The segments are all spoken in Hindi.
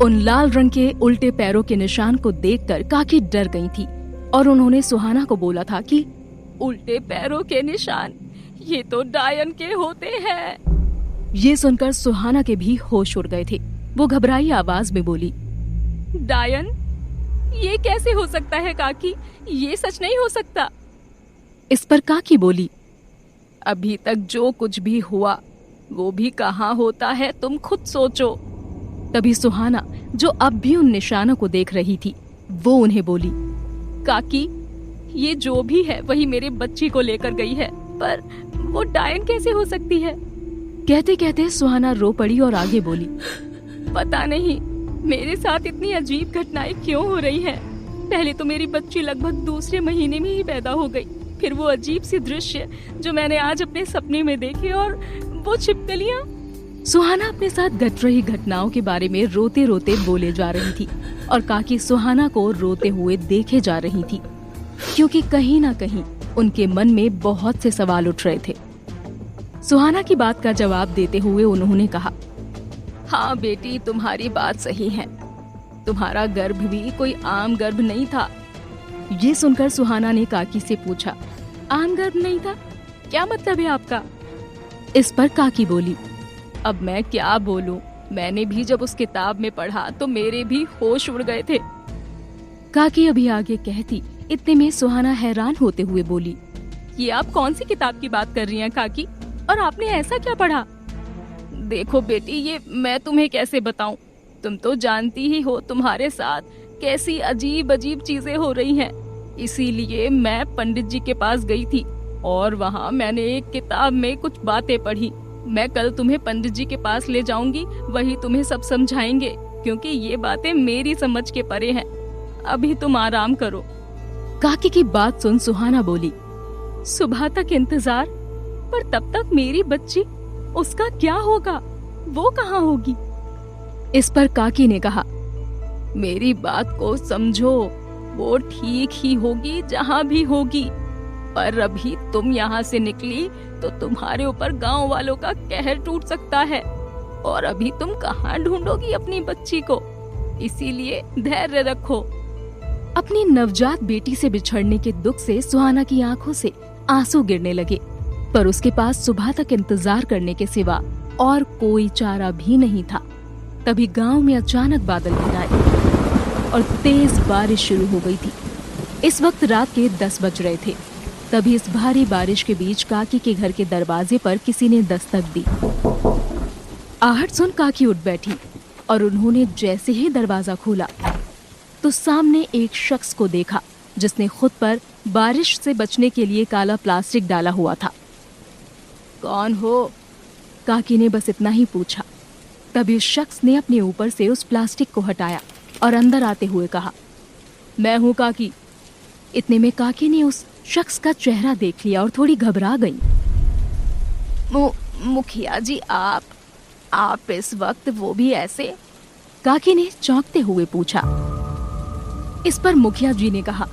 उन लाल रंग के उल्टे पैरों के निशान को देखकर काकी डर गई थी और उन्होंने सुहाना को बोला था कि उल्टे पैरों के निशान, ये तो डायन के होते हैं। ये सुनकर सुहाना के भी होश उड़ गए थे। वो घबराई आवाज में बोली, डायन? ये कैसे हो सकता है काकी? ये सच नहीं हो सकता। इस पर काकी बोली, अभी तक जो कुछ भी हुआ वो भी कहाँ होता है, तुम खुद सोचो। तभी सुहाना, जो अब भी उन निशानों को देख रही थी, वो उन्हें बोली, काकी, ये जो भी है वही मेरे बच्ची को लेकर गई है, पर वो डायन कैसे हो सकती है? कहते कहते सुहाना रो पड़ी और आगे बोली, पता नहीं मेरे साथ इतनी अजीब घटनाएं क्यों हो रही हैं। पहले तो मेरी बच्ची लगभग दूसरे महीने में ही पैदा हो गई, फिर वो अजीब सी दृश्य जो मैंने आज अपने सपने में देखे, और वो छिपकलियां। सुहाना अपने साथ घट रही घटनाओं के बारे में रोते रोते बोले जा रही थी और काकी सुहाना को रोते हुए देखे जा रही थी, क्योंकि कहीं ना कहीं उनके मन में बहुत से सवाल उठ रहे थे। सुहाना की बात का जवाब देते हुए उन्होंने कहा, हाँ बेटी, तुम्हारी बात सही है। तुम्हारा गर्भ भी कोई आम गर्भ नहीं था। ये सुनकर सुहाना ने काकी से पूछा, आम गर्भ नहीं था? क्या मतलब है आपका? इस पर काकी बोली, अब मैं क्या बोलूं? मैंने भी जब उस किताब में पढ़ा तो मेरे भी होश उड़ गए थे। काकी अभी आगे कहती, इतने में सुहाना हैरान होते हुए बोली, ये आप कौन सी किताब की बात कर रही हैं काकी? और आपने ऐसा क्या पढ़ा? देखो बेटी, ये मैं तुम्हें कैसे बताऊं? तुम तो जानती ही हो तुम्हारे साथ कैसी अजीब अजीब चीजें हो रही हैं। इसीलिए मैं पंडित जी के पास गई थी और वहाँ मैंने एक किताब में कुछ बातें पढ़ी। मैं कल तुम्हें पंडित जी के पास ले जाऊंगी, वही तुम्हें सब समझाएंगे, क्योंकि ये बातें मेरी समझ के परे हैं। अभी तुम आराम करो। काकी की बात सुन सुहाना बोली, सुबह तक इंतजार? पर तब तक मेरी बच्ची, उसका क्या होगा? वो कहाँ होगी? इस पर काकी ने कहा, मेरी बात को समझो, वो ठीक ही होगी जहाँ भी होगी। पर अभी तुम यहाँ से निकली तो तुम्हारे ऊपर गांव वालों का कहर टूट सकता है, और अभी तुम कहाँ ढूंढोगी अपनी बच्ची को? इसीलिए धैर्य रखो। अपनी नवजात बेटी से बिछड़ने के दुख से सुहाना की आंखों से आंसू गिरने लगे, पर उसके पास सुबह तक इंतजार करने के सिवा और कोई चारा भी नहीं था। तभी गांव में अचानक बादल घिर आए और तेज बारिश शुरू हो गई थी। इस वक्त रात के 10 बज रहे थे। तभी इस भारी बारिश के बीच काकी के घर के दरवाजे पर किसी ने दस्तक दी। आहट सुन काकी उठ बैठी और उन्होंने जैसे ही दरवाजा खोला तो सामने एक शख्स को देखा, जिसने खुद पर बारिश से बचने के लिए काला प्लास्टिक डाला हुआ था। कौन हो? काकी ने बस इतना ही पूछा। तभी उस शख्स ने अपने ऊपर से उस प्लास्टिक को हटाया और अंदर आते हुए कहा, मैं हूँ काकी। इतने में काकी ने उस शख्स का चेहरा देख लिया और थोड़ी घबरा गई। मुखिया जी, आप इस वक्त वो भी ऐसे? काकी ने चौंकते हुए पूछा। इस पर मुखिया जी ने कहा,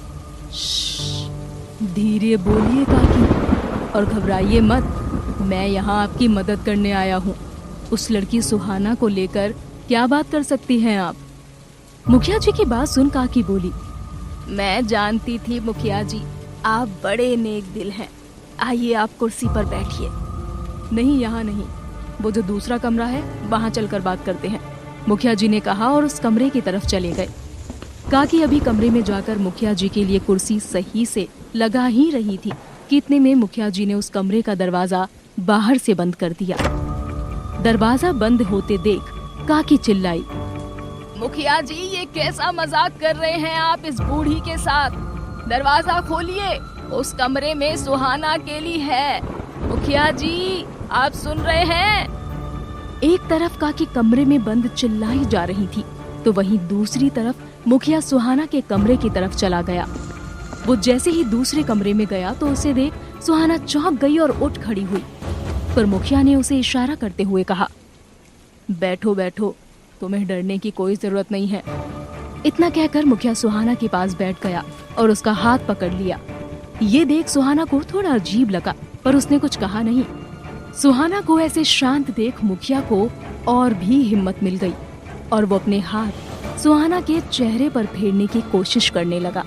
धीरे बोलिए काकी और घबराइए मत, मैं यहाँ आपकी मदद करने आया हूँ। उस लड़की सुहाना को लेकर क्या बात कर सकती हैं आप? मुखिया जी की बात सुन काकी बोली, मैं जानती थी मुखिया जी, आप बड़े नेक दिल हैं। आइए आप कुर्सी पर बैठिए। नहीं, यहाँ नहीं, वो जो दूसरा कमरा है वहाँ चलकर बात करते हैं, मुखिया जी ने कहा और उस कमरे की तरफ चले गए। काकी अभी कमरे में जाकर मुखिया जी के लिए कुर्सी सही से लगा ही रही थी कि इतने में मुखिया जी ने उस कमरे का दरवाजा बाहर से बंद कर दिया। दरवाजा बंद होते देख काकी चिल्लाई, मुखिया जी, ये कैसा मजाक कर रहे हैं आप इस बूढ़ी के साथ? दरवाजा खोलिए, उस कमरे में सुहाना अकेली है। मुखिया जी, आप सुन रहे हैं? एक तरफ काकी कमरे में बंद चिल्लाई जा रही थी तो वहीं दूसरी तरफ मुखिया सुहाना के कमरे की तरफ चला गया। वो जैसे ही दूसरे कमरे में गया तो उसे देख सुहाना चौंक गई और उठ खड़ी हुई, पर मुखिया ने उसे इशारा करते हुए कहा, बैठो बैठो, तुम्हें डरने की कोई जरूरत नहीं है। इतना कहकर मुखिया सुहाना के पास बैठ गया और उसका हाथ पकड़ लिया। ये देख सुहाना को थोड़ा अजीब लगा, पर उसने कुछ कहा नहीं। सुहाना को ऐसे शांत देख मुखिया को और भी हिम्मत मिल गई और वो अपने हाथ सुहाना के चेहरे पर फेरने की कोशिश करने लगा।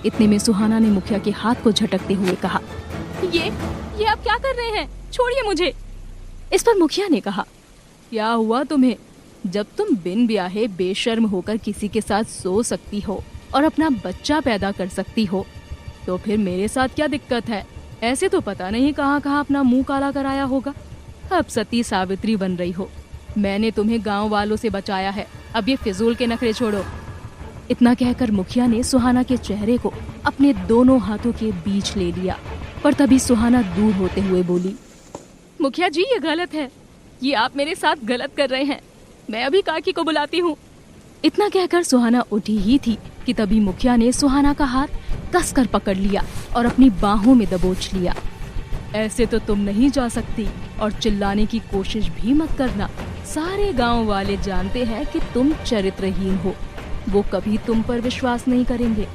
इतने में सुहाना ने मुखिया के हाथ को झटकते हुए कहा, ये आप क्या कर रहे हैं? छोड़िए मुझे। इस पर मुखिया ने कहा, क्या हुआ तुम्हें? जब तुम बिन ब्याहे बेशर्म होकर किसी के साथ सो सकती हो और अपना बच्चा पैदा कर सकती हो, तो फिर मेरे साथ क्या दिक्कत है? ऐसे तो पता नहीं कहाँ कहाँ अपना मुंह काला कराया होगा। अब सती सावित्री बन रही हो। मैंने तुम्हें गांव वालों से बचाया है, अब ये फिजूल के नखरे छोड़ो। इतना कहकर मुखिया ने सुहाना के चेहरे को अपने दोनों हाथों के बीच ले लिया, पर तभी सुहाना दूर होते हुए बोली, मुखिया जी ये गलत है, ये आप मेरे साथ गलत कर रहे हैं। मैं अभी काकी को बुलाती हूँ। इतना कहकर सुहाना उठी ही थी कि तभी मुखिया ने सुहाना का हाथ कसकर पकड़ लिया और अपनी बाहों में दबोच लिया। ऐसे तो तुम नहीं जा सकती और चिल्लाने की कोशिश भी मत करना। सारे गांव वाले जानते हैं कि तुम चरित्रहीन हो, वो कभी तुम पर विश्वास नहीं करेंगे।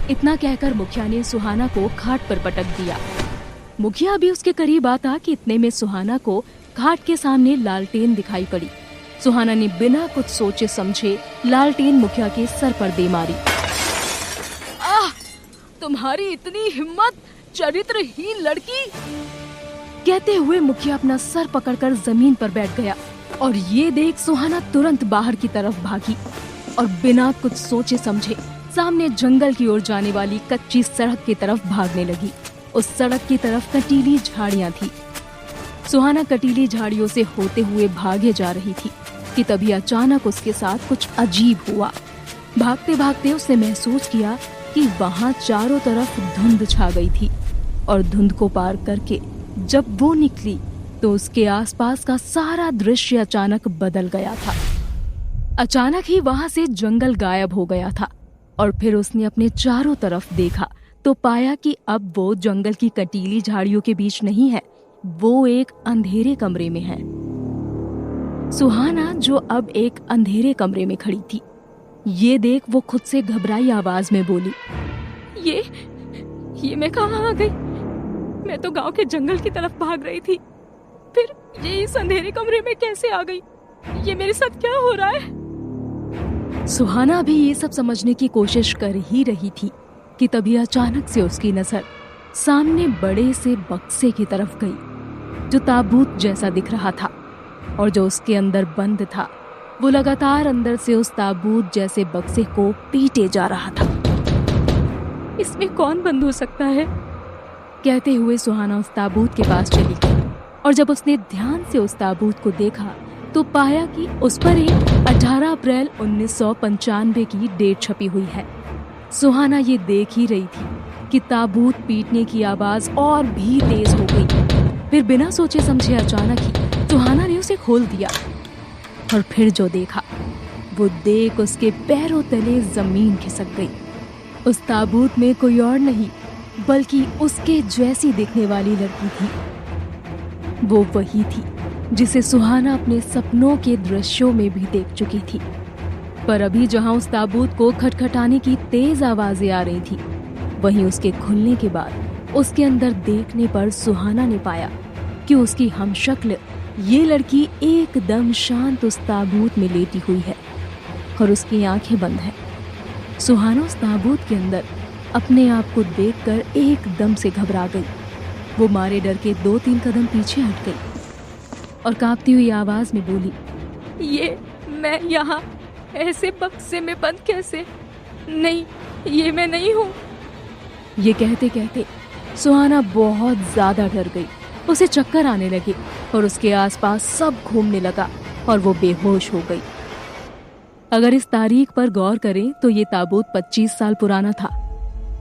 इतना कहकर मुखिया ने सुहाना को खाट पर पटक दिया। मुखिया भी उसके करीब आता कि इतने में सुहाना को खाट के सामने लालटेन दिखाई पड़ी। सुहाना ने बिना कुछ सोचे समझे लालटेन मुखिया के सर पर दे मारी। तुम्हारी इतनी हिम्मत, चरित्रहीन लड़की! कहते हुए मुखिया अपना सर पकड़कर जमीन पर बैठ गया और ये देख सुहाना तुरंत बाहर की तरफ भागी और बिना कुछ सोचे समझे सामने जंगल की ओर जाने वाली कच्ची सड़क की तरफ भागने लगी। उस सड़क की तरफ कटीली झाड़ियां थी। सुहाना कटीली झाड़ियों से होते हुए भागे जा रही थी कि तभी अचानक उसके साथ कुछ अजीब हुआ। भागते भागते उसने महसूस किया कि वहां चारों तरफ धुंध छा गई थी और धुंध को पार करके जब वो निकली तो उसके आसपास का सारा दृश्य अचानक बदल गया था। अचानक ही वहां से जंगल गायब हो गया था और फिर उसने अपने चारों तरफ देखा तो पाया कि अब वो जंगल की कटीली झाड़ियों के बीच नहीं है, वो एक अंधेरे कमरे में है। सुहाना जो अब एक अंधेरे कमरे में खड़ी थी, ये देख वो खुद से घबराई आवाज में बोली, ये मैं कहाँ आ गई? मैं तो गांव के जंगल की तरफ भाग रही थी, फिर ये इस अंधेरे कमरे में कैसे आ गई? ये मेरे साथ क्या हो रहा है? सुहाना भी ये सब समझने की कोशिश कर ही रही थी कि तभी अचानक से उसकी नजर सामने बड़े से बक्से की तरफ गई जो ताबूत जैसा दिख रहा था और जो उसके अंदर बंद था वो लगातार अंदर से उस ताबूत जैसे बक्से को पीटे जा रहा था। इसमें कौन बंद हो सकता है? कहते हुए सुहाना उस ताबूत के पास चली गई और जब उसने ध्यान से उस ताबूत को देखा तो पाया कि उस पर एक 18 अप्रैल 1995 की डेट छपी हुई है। सुहाना ये देख ही रही थी कि ताबूत पीटने की आवाज और भी तेज हो गई। फिर बिना सोचे समझे अचानक ही सुहाना ने उसे खोल दिया और फिर जो देखा वो देख उसके पैरों तले जमीन खिसक गई। उस ताबूत में कोई और नहीं बल्कि उसके जैसी दिखने वाली लड़की थी। वो वही थी जिसे सुहाना अपने सपनों के दृश्यों में भी देख चुकी थी। पर अभी जहां उस ताबूत को खटखटाने की तेज आवाजें आ रही थी, वहीं उसके खुलने के बाद उसके अंदर देखने पर सुहाना ने पाया कि उसकी हमशक्ल ये लड़की एकदम शांत उस ताबूत में लेटी हुई है और उसकी आंखें बंद हैं। सुहाना उस ताबूत के अंदर अपने आप को देखकर एकदम से घबरा गई। वो मारे डर के 2-3 कदम पीछे हट गई और कांपती हुई आवाज में बोली, ये मैं यहाँ ऐसे बक्से में बंद कैसे? नहीं, ये मैं नहीं हूँ। ये कहते कहते सुहाना बहुत ज्यादा डर गई। उसे चक्कर आने लगे और उसके आसपास सब घूमने लगा और वो बेहोश हो गई। अगर इस तारीख पर गौर करें तो ये ताबूत 25 साल पुराना था।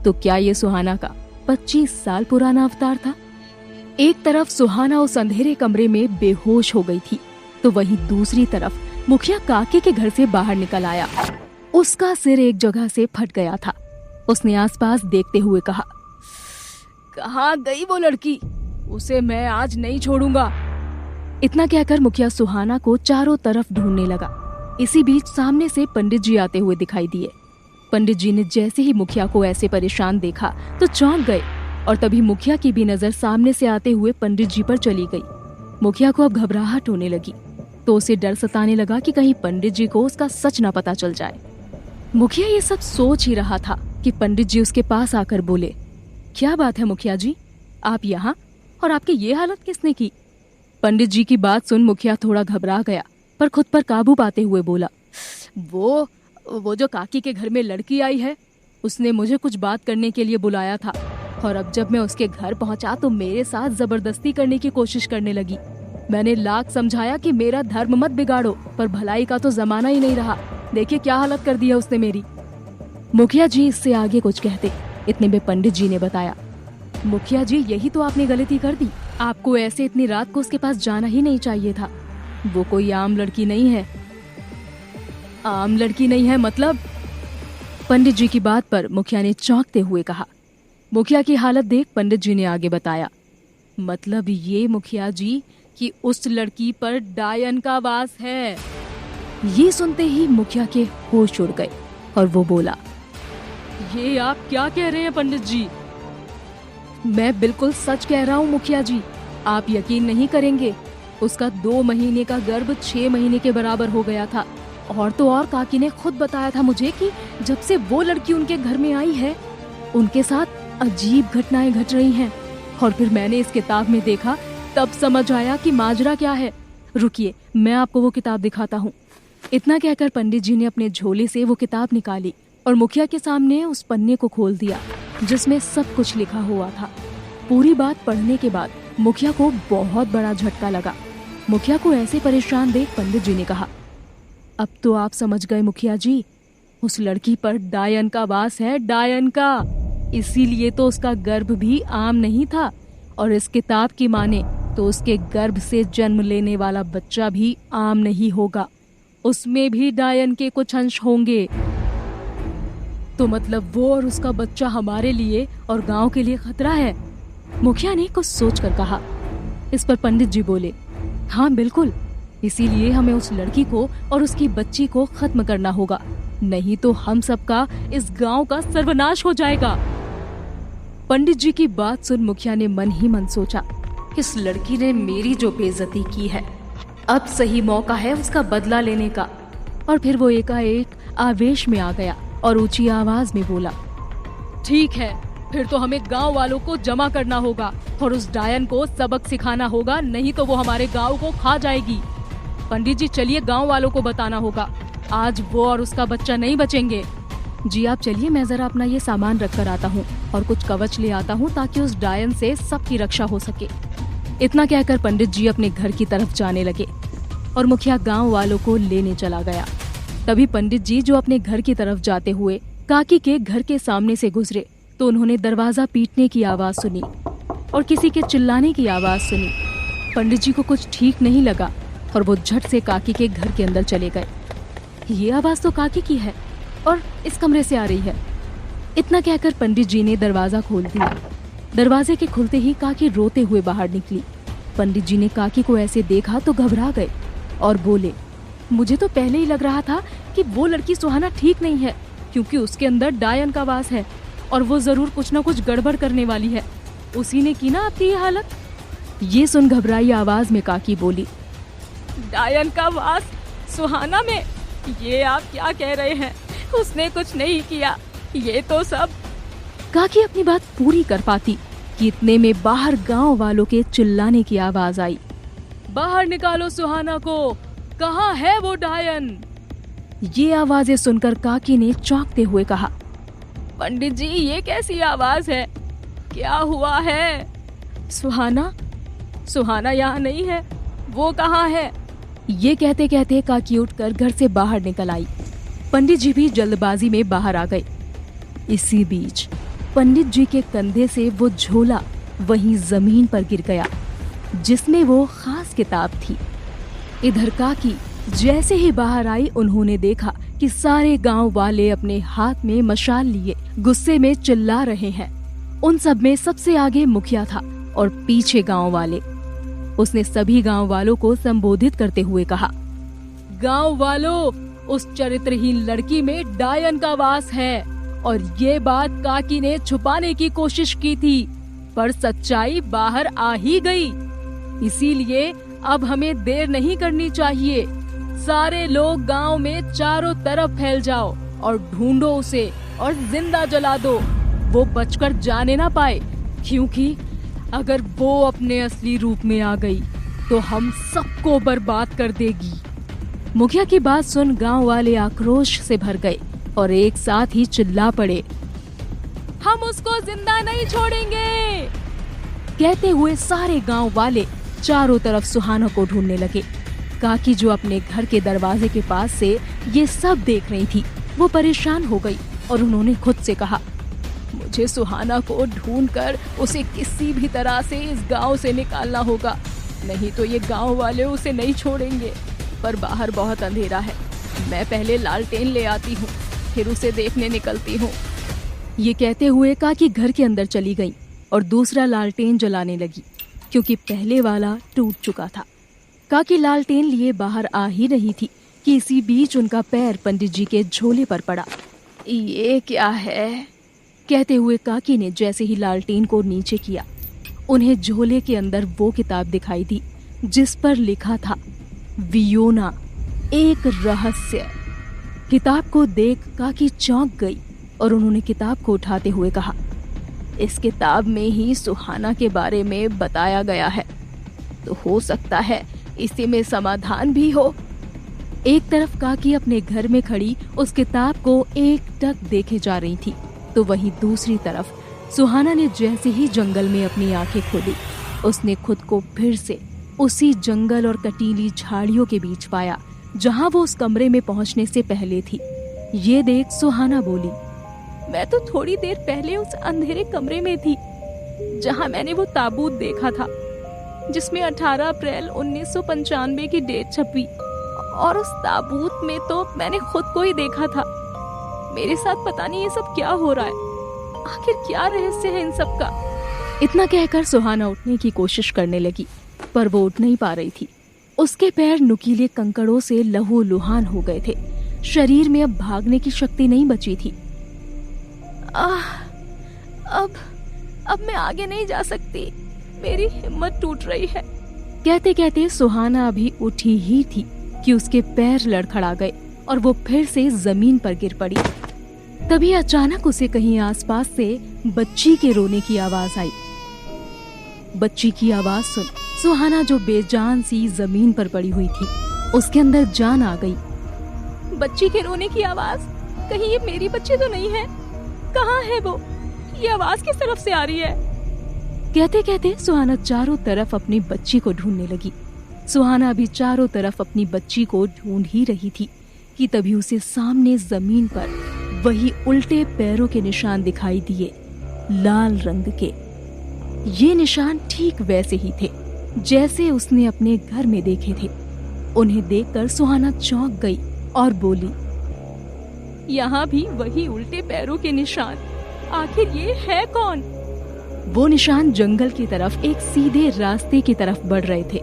तो क्या ये सुहाना का 25 साल पुराना अवतार था? एक तरफ सुहाना उस अंधेरे कमरे में बेहोश हो गई थी तो वहीं दूसरी तरफ मुखिया काके के घर से बाहर निकल आया। उसका सिर एक जगह से फट गया था। उसने आसपास देखते हुए कहा, कहाँ गई वो लड़की? उसे मैं आज नहीं छोड़ूंगा। इतना कहकर मुखिया सुहाना को चारों तरफ ढूंढने लगा। इसी बीच सामने से पंडित जी आते हुए दिखाई दिए। पंडित जी ने जैसे ही मुखिया को ऐसे परेशान देखा तो चौंक गए और तभी मुखिया की भी नजर सामने से आते हुए पंडित जी पर चली गई। मुखिया को अब घबराहट होने लगी। तो उसे डर सताने लगा कि कहीं पंडित जी को उसका सच ना पता चल जाए। मुखिया ये सब सोच ही रहा था कि पंडित जी उसके पास आकर बोले, क्या बात है मुखिया जी, आप यहाँ, और आपकी ये हालत किसने की? पंडित जी की बात सुन मुखिया थोड़ा घबरा गया, पर खुद पर काबू पाते हुए बोला, वो जो काकी के घर में लड़की आई है, उसने मुझे कुछ बात करने के लिए बुलाया था, और अब जब मैं उसके घर पहुंचा तो मेरे साथ जबरदस्ती करने की कोशिश करने लगी। मैंने लाख समझाया कि मेरा धर्म मत बिगाड़ो, पर भलाई का तो जमाना ही नहीं रहा। देखिए क्या हालत कर दी है उसने मेरी। मुखिया जी इससे आगे कुछ कहते, इतने में पंडित जी ने बताया, मुखिया जी यही तो आपने गलती कर दी। आपको ऐसे इतनी रात को उसके पास जाना ही नहीं चाहिए था। वो कोई आम लड़की नहीं है। आम लड़की नहीं है मतलब? पंडित जी की बात पर मुखिया ने चौंकते हुए कहा। मुखिया की हालत देख पंडित जी ने आगे बताया, मतलब ये मुखिया जी कि उस लड़की पर डायन का वास है। ये सुनते ही मुखिया के होश उड़ गए और वो बोला, ये आप क्या कह रहे हैं पंडित जी? मैं बिल्कुल सच कह रहा हूँ मुखिया जी, आप यकीन नहीं करेंगे। उसका 2 महीने का गर्भ 6 महीने के बराबर हो गया था। और तो और काकी ने खुद बताया था मुझे कि जब से वो लड़की उनके घर में आई है, उनके साथ अजीब घटनाएं घट रही हैं। और फिर मैंने इस किताब में देखा, तब समझ आया कि माजरा क्या है। रुकिए, मैं आपको वो किताब दिखाता हूँ। इतना कहकर पंडित जी ने अपने झोले से वो किताब निकाली और मुखिया के सामने उस पन्ने को खोल दिया जिसमें सब कुछ लिखा हुआ था। पूरी बात पढ़ने के बाद मुखिया को बहुत बड़ा झटका लगा। मुखिया को ऐसे परेशान देख पंडित जी ने कहा, अब तो आप समझ गए मुखिया जी, उस लड़की पर डायन का वास है, डायन का। इसीलिए तो उसका गर्भ भी आम नहीं था, और इस किताब की माने तो उसके गर्भ से जन्म लेने वाला बच्चा भी आम नहीं होगा, उसमें भी डायन के कुछ अंश होंगे। तो मतलब वो और उसका बच्चा हमारे लिए और गांव के लिए खतरा है? मुखिया ने कुछ सोचकर कहा। इस पर पंडित जी बोले, हाँ बिल्कुल, इसीलिए हमें उस लड़की को और उसकी बच्ची को खत्म करना होगा, नहीं तो हम सबका इस गांव का सर्वनाश हो जाएगा। पंडित जी की बात सुन मुखिया ने मन ही मन सोचा, इस लड़की ने मेरी जो बेइज्जती की है, अब सही मौका है उसका बदला लेने का। और फिर वो एकाएक आवेश में आ गया और ऊंची आवाज में बोला, ठीक है, फिर तो हमें गांव वालों को जमा करना होगा और उस डायन को सबक सिखाना होगा, नहीं तो वो हमारे गांव को खा जाएगी। पंडित जी चलिए, गांव वालों को बताना होगा, आज वो और उसका बच्चा नहीं बचेंगे। जी आप चलिए, मैं जरा अपना ये सामान रख कर आता हूँ और कुछ कवच ले आता हूँ ताकि उस डायन से सबकी रक्षा हो सके। इतना कहकर पंडित जी अपने घर की तरफ जाने लगे और मुखिया गांव वालों को लेने चला गया। तभी पंडित जी जो अपने घर की तरफ जाते हुए काकी के घर के सामने से गुजरे तो उन्होंने दरवाजा पीटने की आवाज सुनी और किसी के चिल्लाने की आवाज सुनी। पंडित जी को कुछ ठीक नहीं लगा और वो झट से काकी के घर के अंदर चले गए। ये आवाज तो काकी की है और इस कमरे से आ रही है। इतना कहकर पंडित जी ने दरवाजा खोल दिया। दरवाजे के खुलते ही काकी रोते हुए बाहर निकली। पंडित जी ने काकी को ऐसे देखा तो घबरा गए और बोले, मुझे तो पहले ही लग रहा था कि वो लड़की सुहाना ठीक नहीं है, क्योंकि उसके अंदर डायन का वास है और वो जरूर कुछ न कुछ गड़बड़ करने वाली है। उसी ने की ना आपकी ये हालत। ये सुन घबराई आवाज में काकी बोली, डायन का वास सुहाना में? ये आप क्या कह रहे हैं? उसने कुछ नहीं किया, ये तो सब। काकी अपनी बात पूरी कर पाती कि इतने में बाहर गांव वालों के चिल्लाने की आवाज आई, बाहर निकालो सुहाना को, कहाँ है वो डायन? ये आवाजें सुनकर काकी ने चौंकते हुए कहा, पंडित जी ये कैसी आवाज है? क्या हुआ है? सुहाना यहाँ नहीं है, वो कहाँ है? ये कहते कहते काकी उठकर घर से बाहर निकल आई। पंडित जी भी जल्दबाजी में बाहर आ गए। इसी बीच पंडित जी के कंधे से वो झोला वहीं जमीन पर गिर गया जिसमें वो खास किताब थी। इधर काकी जैसे ही बाहर आई उन्होंने देखा कि सारे गांव वाले अपने हाथ में मशाल लिए गुस्से में चिल्ला रहे हैं। उन सब में सबसे आगे मुखिया था और पीछे गांव वाले। उसने सभी गांव वालों को संबोधित करते हुए कहा, गांव वालों, उस चरित्रहीन लड़की में डायन का वास है और ये बात काकी ने छुपाने की कोशिश की थी, पर सच्चाई बाहर आ ही गई। इसीलिए अब हमें देर नहीं करनी चाहिए। सारे लोग गांव में चारों तरफ फैल जाओ और ढूंढो उसे और जिंदा जला दो। वो बचकर जाने ना पाए, क्योंकि अगर वो अपने असली रूप में आ गई तो हम सबको बर्बाद कर देगी। मुखिया की बात सुन गांव वाले आक्रोश से भर गए और एक साथ ही चिल्ला पड़े, हम उसको जिंदा नहीं छोड़ेंगे। कहते हुए सारे गांव वाले चारों तरफ सुहाना को ढूंढने लगे। काकी जो अपने घर के दरवाजे के पास से ये सब देख रही थी, वो परेशान हो गई और उन्होंने खुद से कहा, मुझे सुहाना को ढूंढकर उसे किसी भी तरह से इस गांव से निकालना होगा, नहीं तो ये गांव वाले उसे नहीं छोड़ेंगे। पर बाहर बहुत अंधेरा है, मैं पहले लालटेन ले आती हूँ, फिर उसे देखने निकलती हूँ। ये कहते हुए काकी घर के अंदर चली गई और दूसरा लालटेन जलाने लगी, क्योंकि पहले वाला टूट चुका था। काकी लालटेन लिए बाहर आ ही रही थी कि इसी बीच उनका पैर पंडित जी के झोले पर पड़ा। ये क्या है? कहते हुए काकी ने जैसे ही लालटेन को नीचे किया, उन्हें झोले के अंदर वो किताब दिखाई दी जिस पर लिखा था, वियोना, एक रहस्य। किताब को देख काकी चौंक गई और उन्होंने किताब को उठाते हुए कहा, इस किताब में ही सुहाना के बारे में बताया गया है, तो हो सकता है इसी में समाधान भी हो। एक तरफ काकी अपने घर में खड़ी उस किताब को एकटक देखे जा रही थी, तो वहीं दूसरी तरफ सुहाना ने जैसे ही जंगल में अपनी आंखें खोली, उसने खुद को फिर से उसी जंगल और कटीली झाड़ियों के बीच पाया जहां वो उस कमरे में पहुंचने से पहले थी। ये देख सुहाना बोली, मैं तो थोड़ी देर पहले उस अंधेरे कमरे में थी जहां मैंने वो ताबूत देखा था जिसमें 18 अप्रैल 1995 की डेट छपी, और उस ताबूत में तो मैंने खुद को ही देखा था। मेरे साथ पता नहीं ये सब क्या हो रहा है, आखिर क्या रहस्य है इन सब का। इतना कहकर सुहाना उठने की कोशिश करने लगी, पर वो उठ नहीं पा रही थी। उसके पैर नुकीले कंकड़ों से लहूलुहान हो गए थे, शरीर में अब भागने की शक्ति नहीं बची थी। अब मैं आगे नहीं जा सकती, मेरी हिम्मत टूट रही है। कहते कहते सुहाना अभी उठी ही थी कि उसके पैर लड़खड़ा गए और वो फिर से जमीन पर गिर पड़ी। तभी अचानक उसे कहीं आसपास से बच्ची के रोने की आवाज आई। बच्ची की आवाज सुन सुहाना, जो बेजान सी जमीन पर पड़ी हुई थी, उसके अंदर जान आ गई। बच्ची के रोने की आवाज? कहीं ये मेरी बच्ची तो नहीं है? कहाँ है वो? ये आवाज किस तरफ से आ रही है? कहते कहते सुहाना चारों तरफ अपनी बच्ची को ढूंढने लगी। सुहाना अभी चारों तरफ अपनी बच्ची को ढूंढ ही रही थी कि तभी उसे सामने जमीन पर वही उल्टे पैरों के निशान दिखाई दिए, लाल रंग के। ये निशान ठीक वैसे ही थे जैसे उसने अपने घर में देखे थे। उन्हें देखकर सुहाना चौंक गई और बोली, यहाँ भी वही उल्टे पैरों के निशान, आखिर ये है कौन? वो निशान जंगल की तरफ एक सीधे रास्ते की तरफ बढ़ रहे थे।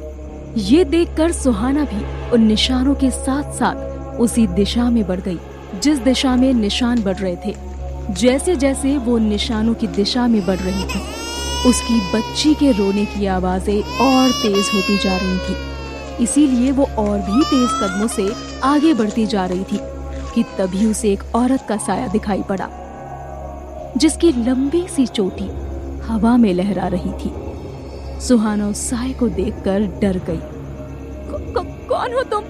ये देखकर सुहाना भी उन निशानों के साथ साथ उसी दिशा में बढ़ गई जिस दिशा में निशान बढ़ रहे थे। जैसे जैसे वो निशानों की दिशा में बढ़ रही थी, उसकी बच्ची के रोने की आवाजें और तेज होती जा रही थी। इसीलिए वो और भी तेज कदमों से आगे बढ़ती जा रही थी कि तभी उसे एक औरत का साया दिखाई पड़ा, जिसकी लंबी सी चोटी हवा में लहरा रही थी। सुहाना उस साए को देखकर डर गई। कौन हो तुम?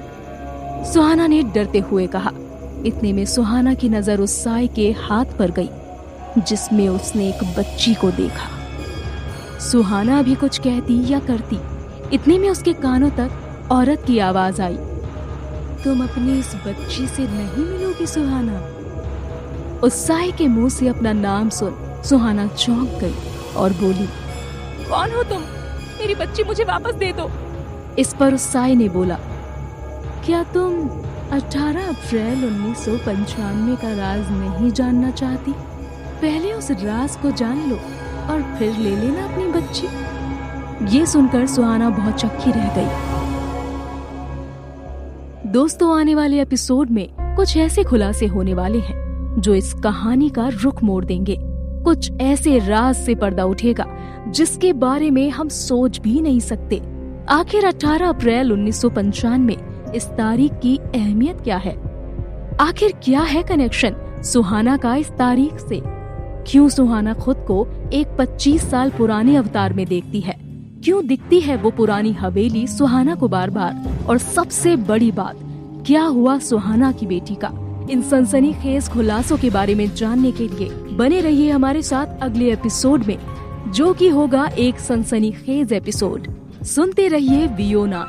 सुहाना ने डरते हुए कहा। इतने में सुहाना की नजर उस साए के हाथ पर गई जिसमें उसने एक बच्ची को देखा। सुहाना भी कुछ कहती या करती, इतने में उसके कानों तक औरत की आवाज आई, तुम अपनी इस बच्ची से नहीं मिलोगी सुहाना। उस साए के मुंह से अपना नाम सुन सुहाना चौंक गई और बोली, कौन हो तुम? मेरी बच्ची मुझे वापस दे दो। इस पर उस साए ने बोला, क्या तुम 18 अप्रैल 1995 का राज नहीं जानना चाहती? पहले उस राज को जान लो और फिर ले लेना अपनी बच्ची। ये सुनकर सुहाना बहुत चक्की रह गई। दोस्तों, आने वाले एपिसोड में कुछ ऐसे खुलासे होने वाले हैं जो इस कहानी का रुख मोड़ देंगे। कुछ ऐसे राज से पर्दा उठेगा जिसके बारे में हम सोच भी नहीं सकते। आखिर 18 अप्रैल 1995 में इस तारीख की अहमियत क्या है? आखिर क्या है कनेक्शन सुहाना का इस तारीख से? क्यों सुहाना खुद को एक 25 साल पुराने अवतार में देखती है? क्यों दिखती है वो पुरानी हवेली सुहाना को बार बार? और सबसे बड़ी बात, क्या हुआ सुहाना की बेटी का? इन सनसनीखेज खुलासों के बारे में जानने के लिए बने रहिए हमारे साथ अगले एपिसोड में, जो कि होगा एक सनसनीखेज एपिसोड। सुनते रहिए वियोना।